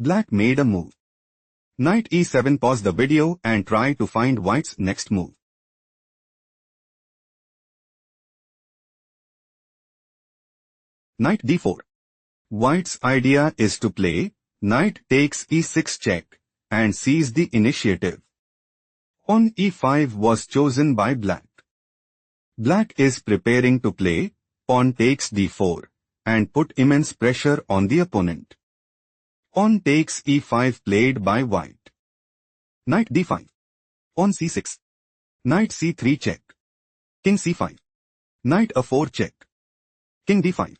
Black made a move. Knight e7. Pause the video and try to find white's next move. Knight d4. White's idea is to play knight takes e6 check and seize the initiative. Pawn e5 was chosen by black. Black is preparing to play pawn takes d4 and put immense pressure on the opponent. Pawn takes e5 played by white. Knight d5. Pawn c6. Knight c3 check. King c5. Knight a4 check. King d5.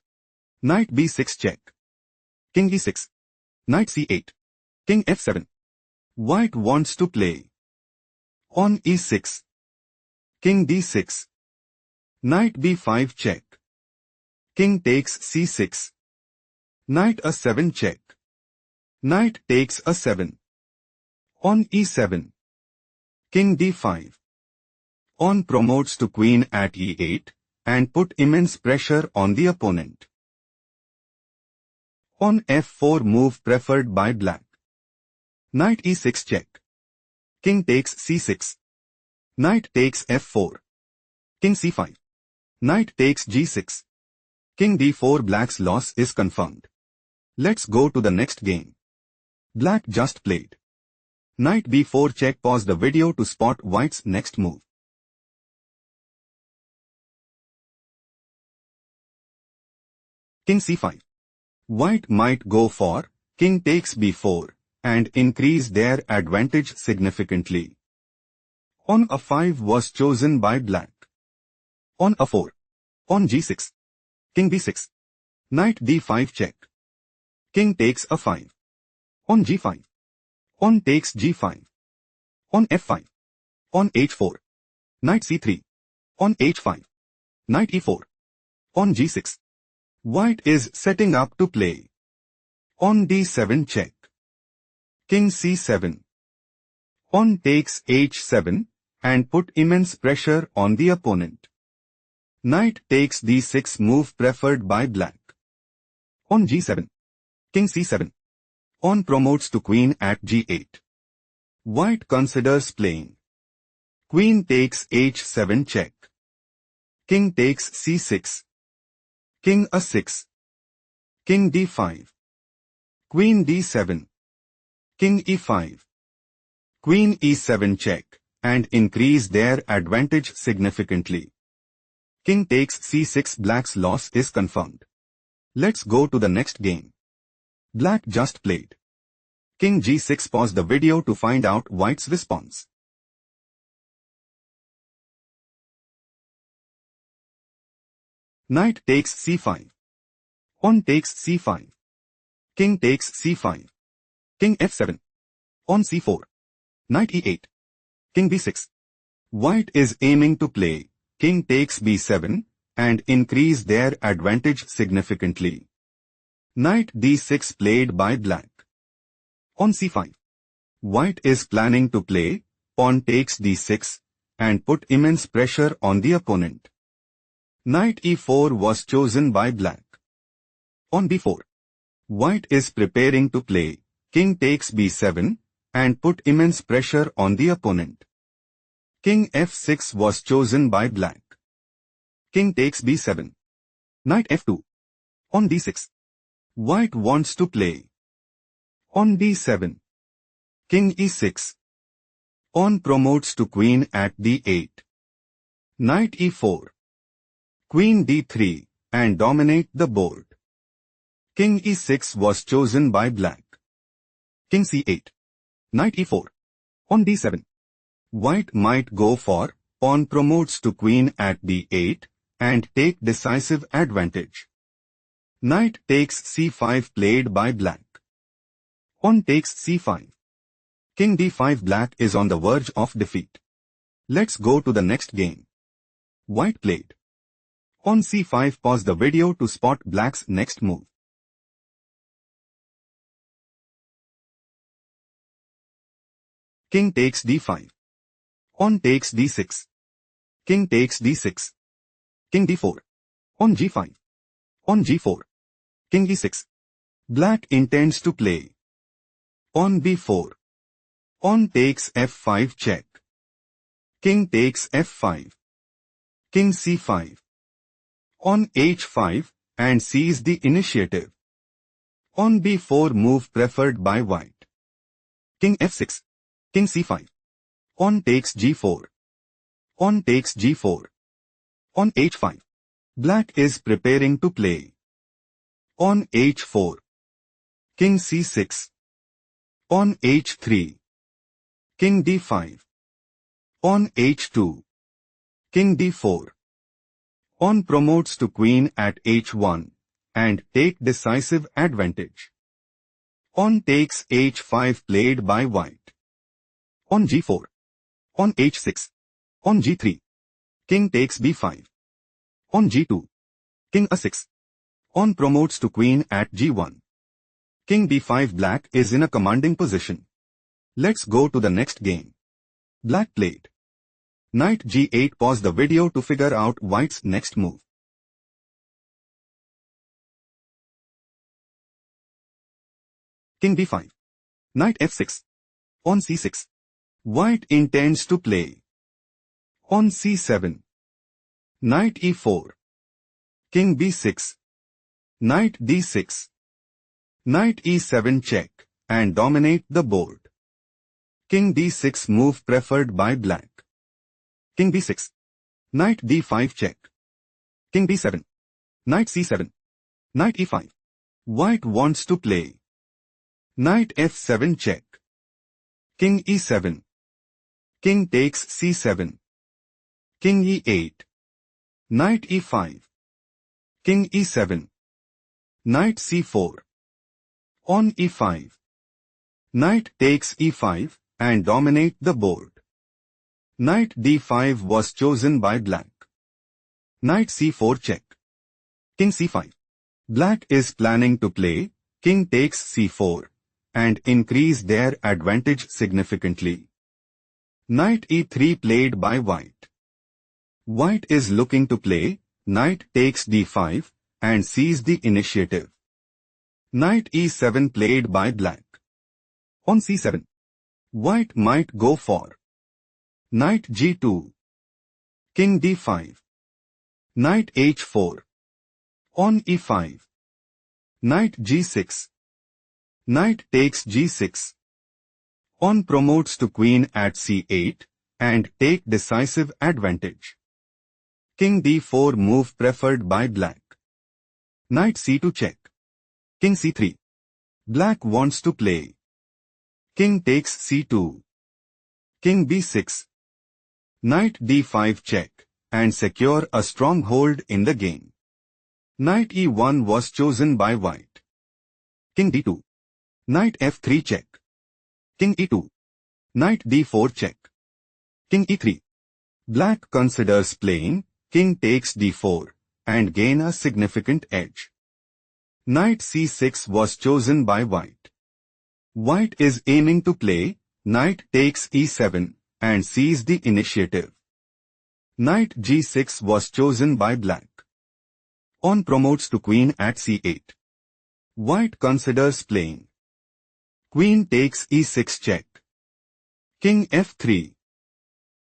Knight b6 check. King e6. Knight c8. King f7. White wants to play pawn e6. King d6. Knight b5 check. King takes c6. Knight a7 check. Knight takes a7. Pawn e7. King d5. Pawn promotes to queen at e8 and put immense pressure on the opponent. Pawn f4 move preferred by black. Knight e6 check. King takes c6. Knight takes f4. King c5. Knight takes g6. King d4. Black's loss is confirmed. Let's go to the next game. Black just played knight b4 check. Pause the video to spot white's next move. King c5. White might go for king takes b4 and increase their advantage significantly. Pawn a5 was chosen by black. Pawn a4. Pawn g6. King b6. Knight d5 check. King takes a5. Pawn g5. Pawn takes g5. Pawn f5. Pawn h4. Knight c3. Pawn h5. Knight e4. Pawn g6. White is setting up to play pawn d7 check. King c7. Pawn takes h7 and put immense pressure on the opponent. Knight takes d6 move preferred by black. Pawn g7. King c7. Pawn promotes to queen at g8. White considers playing queen takes h7 check. King takes c6. King a6. King d5. Queen d7. King e5. Queen e7 check and increase their advantage significantly. King takes c6. Black's loss is confirmed. Let's go to the next game. Black just played king g6. Pause the video to find out white's response. Knight takes c5. Pawn takes c5. King takes c5. King f7. Pawn c4. Knight e8. King b6. White is aiming to play king takes b7 and increase their advantage significantly. Knight d6 played by black. Pawn c5. White is planning to play pawn takes d6 and put immense pressure on the opponent. Knight e4 was chosen by black. Pawn b4. White is preparing to play king takes b7 and put immense pressure on the opponent. King f6 was chosen by black. King takes b7. Knight f2. Pawn d6. White wants to play pawn d7. King e6. Pawn promotes to queen at d8. Knight e4. Queen d3 and dominate the board. King e6 was chosen by black. King c8. Knight e4. Pawn d7. White might go for pawn promotes to queen at d8 and take decisive advantage. Knight takes c5 played by black. Pawn takes c5. King d5. Black is on the verge of defeat. Let's go to the next game. White played pawn c5. Pause the video to spot black's next move. King takes d5. Pawn takes d6. King takes d6. King d4. Pawn g5. Pawn g4. King e6. Black intends to play On b4. On takes f5 check. King takes f5. King c5. On h5 and seize the initiative. On b4 move preferred by white. King f6. King c5. On takes g4. On takes g4. On h5. Black is preparing to play. On h4. King c6. On h3. King d5. On h2. King d4. On promotes to queen at h1 and take decisive advantage. On takes h5 played by white. On g4. On h6. On g3. King takes b5. On g2. King a6. On promotes to queen at g1. King b5. Black is in a commanding position. Let's go to the next game. Black played knight g8. Pause the video to figure out white's next move. King b5. Knight f6. On c6. White intends to play. On c7. Knight e4. King b6. Knight d6. Knight e7 check and dominate the board. King d6 move preferred by black. King b6. Knight d5 check. King b7. Knight c7. Knight e5. White wants to play. Knight f7 check. King e7. King takes c7. King e8. Knight e5. King e7. Knight c4. On e5. Knight takes e5 and dominate the board. Knight d5 was chosen by black. Knight c4 check. King c5. Black is planning to play king takes c4 and increase their advantage significantly. Knight e3 played by white. White is looking to play knight takes d5 and seize the initiative. Knight e7 played by black. On c7. White might go for knight g2. King d5. Knight h4. On e5. Knight g6. Knight takes g6. On promotes to queen at c8 and take decisive advantage. King d4 move preferred by black. Knight c2 check. King c3. Black wants to play. King takes c2. King b6. Knight d5 check and secure a strong hold in the game. Knight e1 was chosen by white. King d2. Knight f3 check. King e2. Knight d4 check. King e3. Black considers playing king takes d4 and gain a significant edge. Knight c6 was chosen by white. White is aiming to play knight takes e7 and seize the initiative. Knight g6 was chosen by black. On promotes to queen at c8. White considers playing queen takes e6 check. King f3.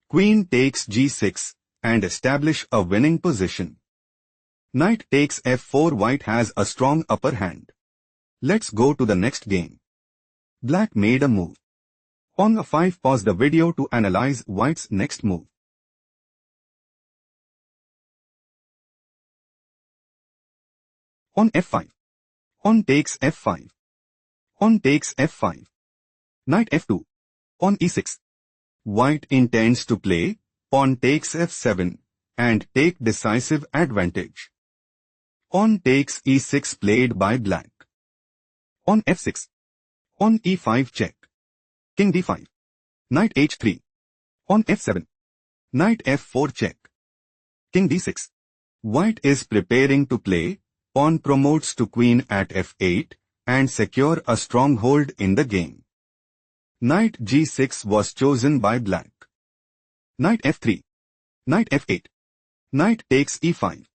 Queen takes g6 and establish a winning position. Knight takes f4. White has a strong upper hand. Let's go to the next game. Black made a move. On a5. Pause the video to analyze white's next move. On f5. On takes f5. On takes f5. Knight f2. On e6. White intends to play pawn takes f7 and take decisive advantage. On takes e6 played by black. On f6. On e5 check. King d5. Knight h3. On f7. Knight f4 check. King d6. White is preparing to play pawn promotes to queen at f8 and secure a strong hold in the game. Knight g6 was chosen by black. Knight f3. Knight f8. Knight takes e5.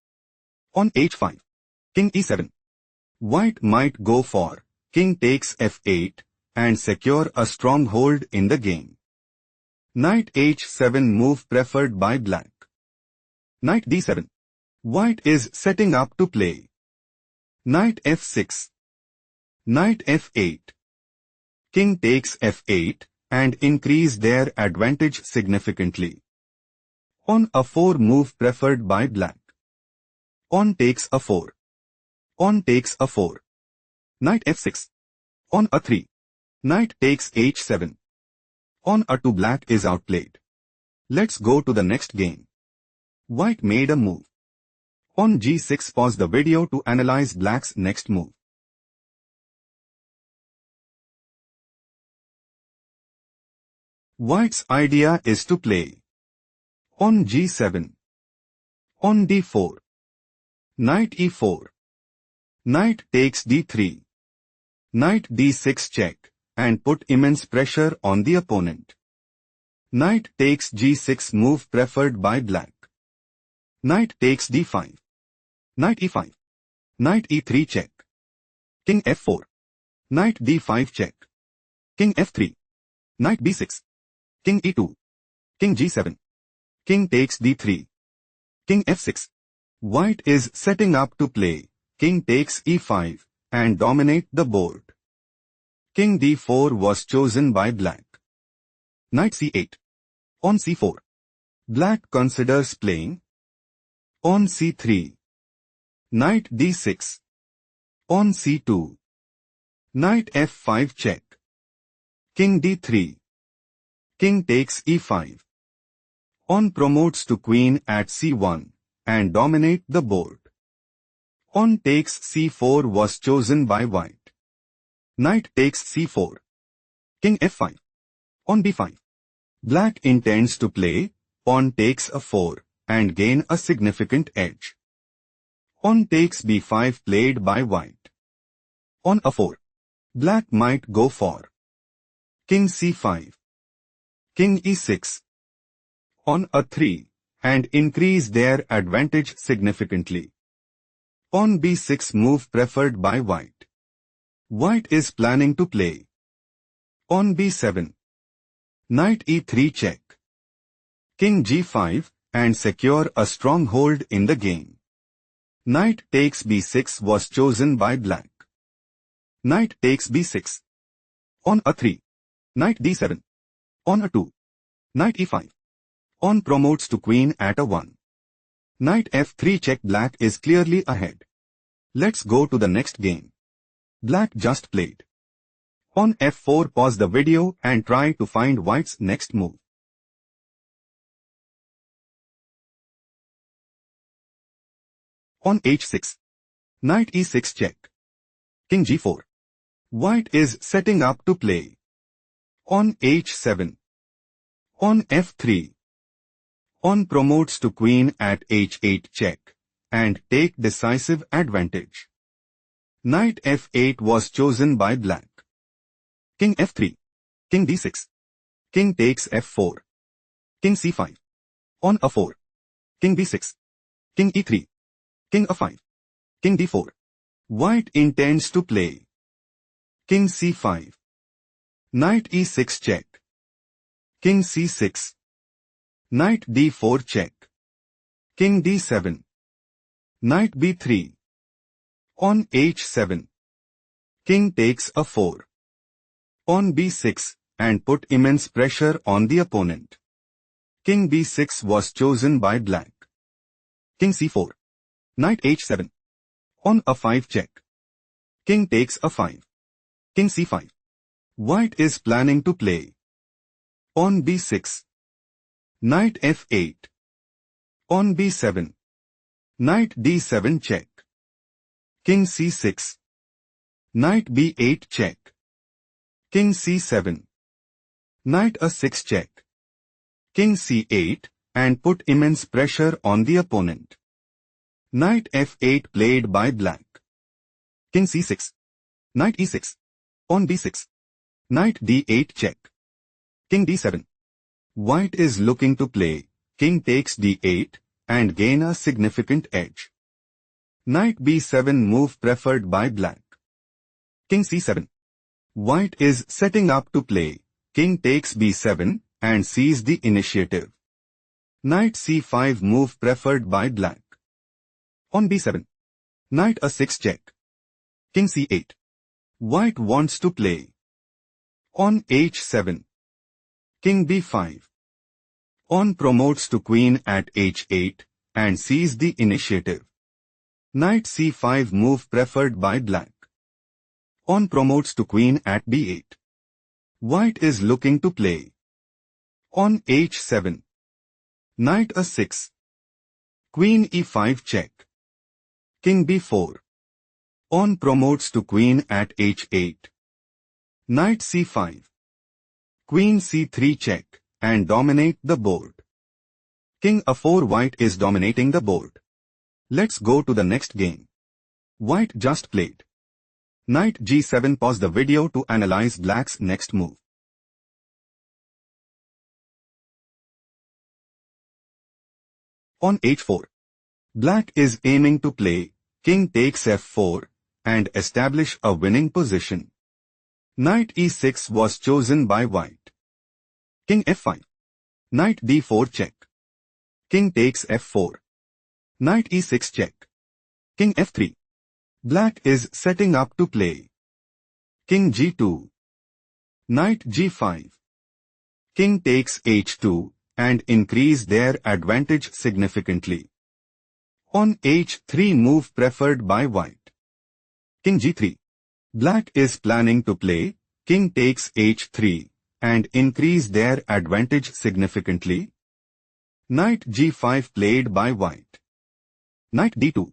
On h5. King e7. White might go for king takes f8 and secure a stronghold in the game. Knight h7 move preferred by black. Knight d7. White is setting up to play. Knight f6. Knight f8. King takes f8 and increase their advantage significantly. On a4 move preferred by black. On takes a4. On takes a4. Knight f6. On a3. Knight takes h7. On a2 black is outplayed. Let's go to the next game. White made a move. On g6 pause the video to analyze black's next move. White's idea is to play. On g7. On d4. Knight e4. Knight takes d3. Knight d6 check, and put immense pressure on the opponent. Knight takes g6 move preferred by black. Knight takes d5. Knight e5. Knight e3 check. King f4. Knight d5 check. King f3. Knight b6. King e2. King g7. King takes d3. King f6. White is setting up to play. King takes e5 and dominate the board. King d4 was chosen by black. Knight c8. On c4. Black considers playing. On c3. Knight d6. On c2. Knight f5 check. King d3. King takes e5. On promotes to queen at c1 and dominate the board. On takes c4 was chosen by white. Knight takes c4. King f5. On b5. Black intends to play pawn takes a4 and gain a significant edge. On takes b5 played by white. On a4. Black might go for King c5. King e6. On a3 and increase their advantage significantly. On b6 move preferred by white. White is planning to play. On b7. Knight e3 check. King g5 and secure a stronghold in the game. Knight takes b6 was chosen by black. Knight takes b6. On a3. Knight d7. On a2. Knight e5. On promotes to queen at a1. Knight f3 check. Black is clearly ahead. Let's go to the next game. Black just played. On f4 pause the video and try to find white's next move. On h6. Knight e6 check. King g4. White is setting up to play. On h7. On f3. On promotes to queen at h8 check and take decisive advantage. Knight f8 was chosen by black. King f3. King d6. King takes f4. King c5. On a4. King b6. King e3. King a5. King d4. White intends to play. King c5. Knight e6 check. King c6. Knight d4 check. King d7. Knight b3. On h7. King takes a4. On b6 and put immense pressure on the opponent. King b6 was chosen by black. King c4. Knight h7. On a5 check. King takes a5. King c5. White is planning to play. On b6. Knight f8. On b7. Knight d7 check. King c6. Knight b8 check. King c7. Knight a6 check. King c8 and put immense pressure on the opponent. Knight f8 played by black. King c6. Knight e6. On b6. Knight d8 check. King d7. White is looking to play King takes d8 and gain a significant edge. Knight b7 move preferred by black. King c7. White is setting up to play. King takes b7 and sees the initiative. Knight c5 move preferred by black. On b7. Knight a6 check. King c8. White wants to play. On h7. King b5. On promotes to queen at h8 and sees the initiative. Knight c5 move preferred by black. On promotes to queen at b8. White is looking to play. On h7. Knight a6. Queen e5 check. King b4. On promotes to queen at h8. Knight c5. Queen c3 check and dominate the board. King a4. White is dominating the board. Let's go to the next game. White just played. Knight g7. Pause the video to analyze black's next move. On h4. Black is aiming to play. King takes f4 and establish a winning position. Knight e6 was chosen by white. King f5. Knight d4 check. King takes f4. Knight e6 check. King f3. Black is setting up to play. King g2. Knight g5. King takes h2 and increase their advantage significantly. On h3 move preferred by white. King g3. Black is planning to play. King takes h3 and increase their advantage significantly. Knight g5 played by white. Knight d2.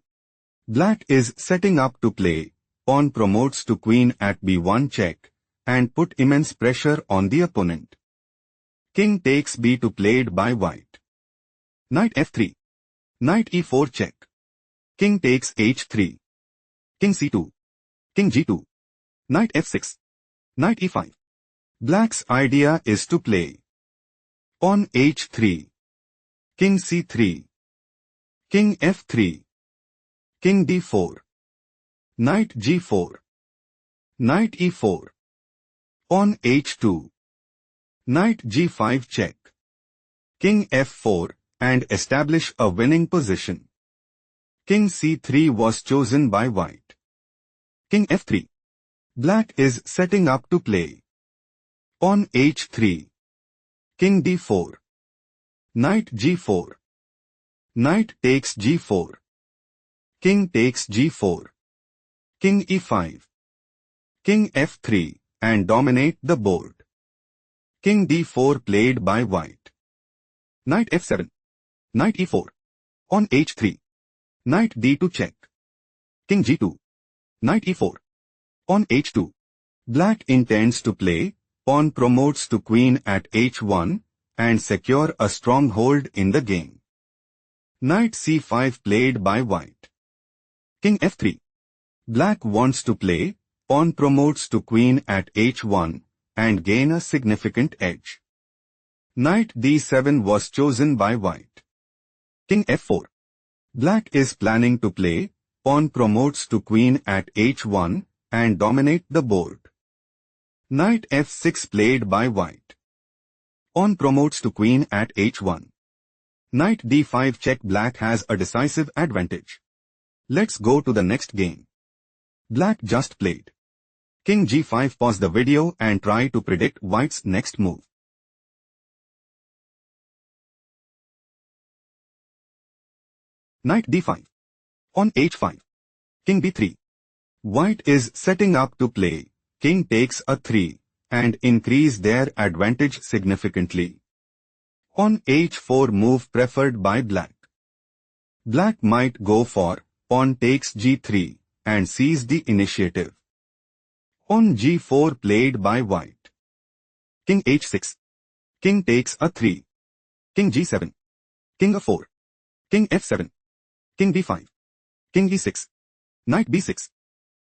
Black is setting up to play. Pawn promotes to queen at b1 check and put immense pressure on the opponent. King takes b2 played by white. Knight f3. Knight e4 check. King takes h3. King c2. King g2. Knight f6. Knight e5. Black's idea is to play. On h3. King c3. King f3. King d4. Knight g4. Knight e4. On h2. Knight g5 check. King f4 and establish a winning position. King c3 was chosen by white. King f3. Black is setting up to play. On h3. King d4. Knight g4. Knight takes g4. King takes g4. King e5. King f3 and dominate the board. King d4 played by white. Knight f7. Knight e4. On h3. Knight d2 check. King g2. Knight e4. On h2. Black intends to play. Pawn promotes to queen at h1 and secure a stronghold in the game. Knight c5 played by white. King f3. Black wants to play. Pawn promotes to queen at h1 and gain a significant edge. Knight d7 was chosen by white. King f4. Black is planning to play. Pawn promotes to queen at h1 and dominate the board. Knight f6 played by white. Pawn promotes to queen at h1. Knight d5 check. Black has a decisive advantage. Let's go to the next game. Black just played. King g5. Pause the video and try to predict white's next move. Knight d5. On h5. King b3. White is setting up to play. King takes a 3 and increase their advantage significantly. On h4 move preferred by black. Black might go for pawn takes g3 and seize the initiative. On g4 played by white. King h6. King takes a 3. King g7. King a4. King f7. King b5. King e6. Knight b6.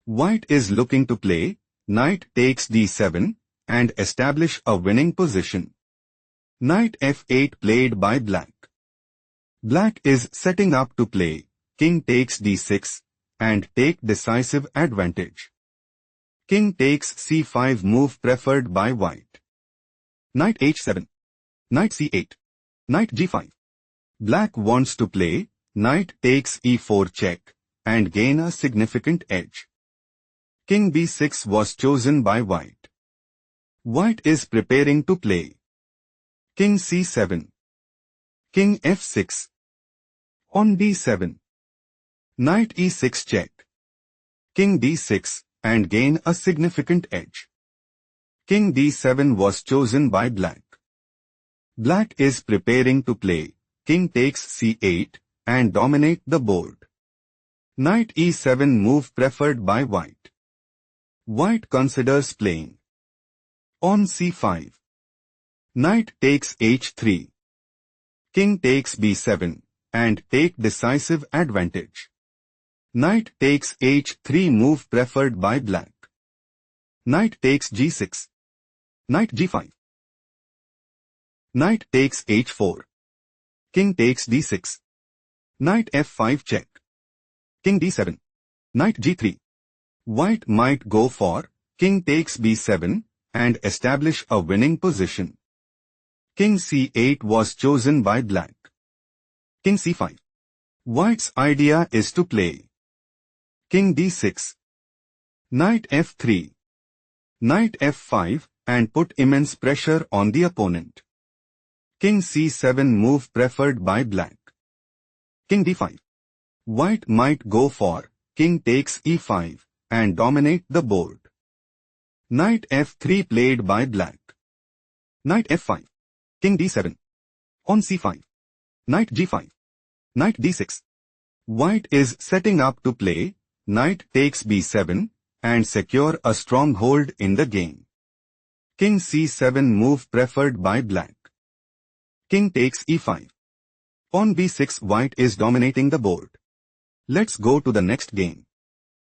White is looking to play. Knight takes d7 and establish a winning position. Knight f8 played by black. Black is setting up to play. King takes d6 and take decisive advantage. King takes c5 move preferred by white. Knight h7. Knight c8. Knight g5. Black wants to play knight takes e4 check and gain a significant edge. King b6 was chosen by white. White is preparing to play King c7. King f6. On d7. Knight e6 check. King d6 and gain a significant edge. King d7 was chosen by black. Black is preparing to play king takes c8 and dominate the board. Knight e7 move preferred by white. White considers playing on c5. Knight takes h3. King takes b7 and take decisive advantage. Knight takes h3 move preferred by black. Knight takes g6. Knight g5. Knight takes h4. King takes d6. Knight f5 check. King d7. Knight g3. White might go for king takes b7 and establish a winning position. King c8 was chosen by black. King c5. White's idea is to play king d6. Knight f3. Knight f5 and put immense pressure on the opponent. King c7 move preferred by black. King d5. White might go for king takes e5 and dominate the board. Knight f3 played by black. Knight f5. King d7. On c5. Knight g5. Knight d6. White is setting up to play knight takes b7 and secure a stronghold in the game. King c7 move preferred by black. King takes e5. On b6 white is dominating the board. Let's go to the next game.